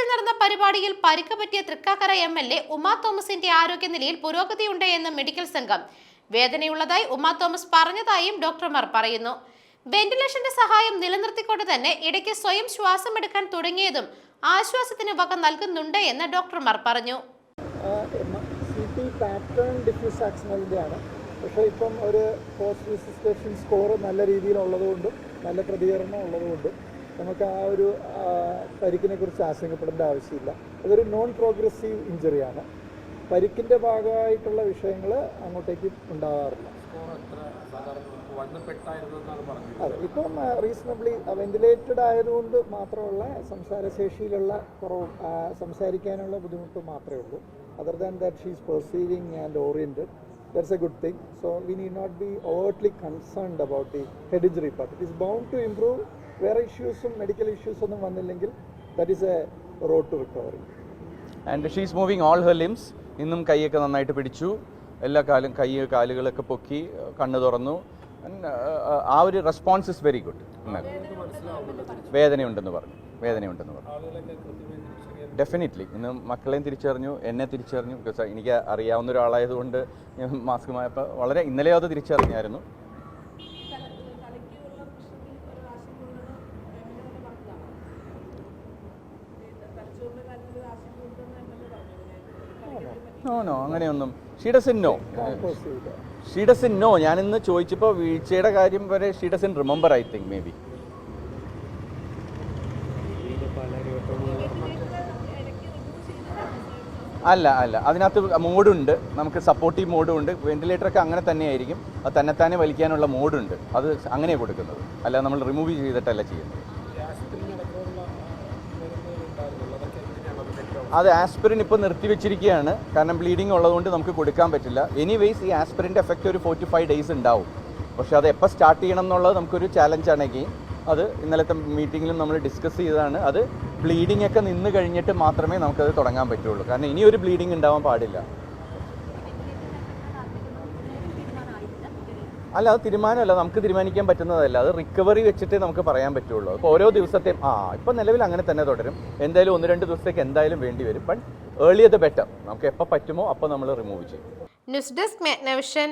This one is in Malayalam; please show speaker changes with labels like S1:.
S1: നടന്ന പരിപാടിയിൽ പരിക്ക് പറ്റിയ തൃക്കാക്കര MLA ഉമാ തോമസിന്റെ ആരോഗ്യനിലയിൽ പുരോഗതിയുണ്ട് എന്ന് മെഡിക്കൽ സംഘം. വേദനയുള്ളതായി ഉമാ തോമസ് പറഞ്ഞതായും ഡോക്ടർമാർ പറയുന്നു. വെന്റിലേഷന്റെ സഹായം നിലനിർത്തിക്കൊണ്ട് തന്നെ ഇടയ്ക്ക് സ്വയം ശ്വാസമെടുക്കാൻ തുടങ്ങിയതും ആശ്വാസത്തിന് വക നൽകുന്നുണ്ട് എന്ന് ഡോക്ടർമാർ പറഞ്ഞു.
S2: പക്ഷേ ഇപ്പം ഒരു പോസ്റ്റ് റെസിസ്റ്റേഷൻ സ്കോർ നല്ല രീതിയിലുള്ളതുകൊണ്ടും നല്ല പ്രതികരണം ഉള്ളതുകൊണ്ടും നമുക്ക് ആ ഒരു പരിക്കിനെ കുറിച്ച് ആശങ്കപ്പെടേണ്ട ആവശ്യമില്ല. അതൊരു നോൺ പ്രോഗ്രസീവ് ഇഞ്ചുറിയാണ്. പരിക്കിൻ്റെ ഭാഗമായിട്ടുള്ള വിഷയങ്ങൾ അങ്ങോട്ടേക്ക് ഉണ്ടാകാറില്ല. അതെ, ഇപ്പം റീസണബിളി വെന്റിലേറ്റഡ് ആയതുകൊണ്ട് മാത്രമുള്ള സംസാരശേഷിയിലുള്ള കുറവും സംസാരിക്കാനുള്ള ബുദ്ധിമുട്ട് മാത്രമേ ഉള്ളൂ. Other than that she is perceiving and oriented. That's a good thing. So we need not be overtly concerned about the head injury part. It is bound to improve. Where issues, medical issues, that is a road to recovery.
S3: And she is moving all her limbs. ഇന്നും കൈയൊക്കെ നന്നായിട്ട് പിടിച്ചു, എല്ലാ കാലുകളൊക്കെ പൊക്കി, കണ്ണ് തുറന്നു. ആ ഒരു റെസ്പോൺസ് ഇസ് വെരി ഗുഡ്. വേദനയുണ്ടെന്ന് പറഞ്ഞു. ഡെഫിനറ്റ്ലി ഇന്ന് മക്കളെയും തിരിച്ചറിഞ്ഞു, എന്നെ തിരിച്ചറിഞ്ഞു. ബിക്കോസ് എനിക്ക് അറിയാവുന്ന ഒരാളായതുകൊണ്ട് ഞാൻ മാസ്കുമായപ്പോൾ വളരെ ഇന്നലെ അത് തിരിച്ചറിഞ്ഞായിരുന്നു. നോ അങ്ങനെയൊന്നും ഷീ ഡസൻ നോ. ഞാനിന്ന് ചോദിച്ചപ്പോൾ വീഴ്ചയുടെ കാര്യം വരെ she doesn't remember. I think may be അല്ല അതിനകത്ത് മോഡുണ്ട്, നമുക്ക് സപ്പോർട്ടീവ് മോഡും ഉണ്ട്. വെന്റിലേറ്ററൊക്കെ അങ്ങനെ തന്നെയായിരിക്കും, അത് തന്നെത്താനെ വലിക്കാനുള്ള മോഡുണ്ട്. അത് അങ്ങനെയാണ് കൊടുക്കുന്നത്, അല്ല നമ്മൾ റിമൂവ് ചെയ്തിട്ടല്ല ചെയ്യുന്നത്. അത് ആസ്പിരിൻ ഇപ്പോൾ നിർത്തിവെച്ചിരിക്കുകയാണ്, കാരണം ബ്ലീഡിങ് ഉള്ളതുകൊണ്ട് നമുക്ക് കൊടുക്കാൻ പറ്റില്ല. എനിവേയ്സ് ഈ ആസ്പിരിൻ്റെ എഫക്റ്റ് ഒരു 4 to 5 days ഉണ്ടാവും. പക്ഷേ അത് എപ്പോൾ സ്റ്റാർട്ട് ചെയ്യണം എന്നുള്ളത് നമുക്കൊരു ചാലഞ്ചാണെങ്കിൽ അത് ഇന്നലത്തെ മീറ്റിങ്ങിലും നമ്മൾ ഡിസ്കസ് ചെയ്തതാണ്. അത് ബ്ലീഡിംഗ് ഒക്കെ നിന്ന് കഴിഞ്ഞിട്ട് മാത്രമേ നമുക്കത് തുടങ്ങാൻ പറ്റുള്ളൂ, കാരണം ഇനിയൊരു ബ്ലീഡിംഗ് ഉണ്ടാവാൻ പാടില്ല. അല്ല, അത് തീരുമാനമല്ല, നമുക്ക് തീരുമാനിക്കാൻ പറ്റുന്നതല്ല. അത് റിക്കവറി വെച്ചിട്ടേ നമുക്ക് പറയാൻ പറ്റുള്ളൂ. അപ്പോൾ ഓരോ ദിവസത്തെയും ഇപ്പം നിലവിൽ അങ്ങനെ തന്നെ തുടരും. എന്തായാലും 1-2 ദിവസത്തേക്ക് എന്തായാലും വേണ്ടി വരും. But earlier the better. നമുക്ക് എപ്പോൾ പറ്റുമോ അപ്പോൾ നമ്മൾ റിമൂവ് ചെയ്യും.
S1: News desk, മെഗ്നവിഷൻ.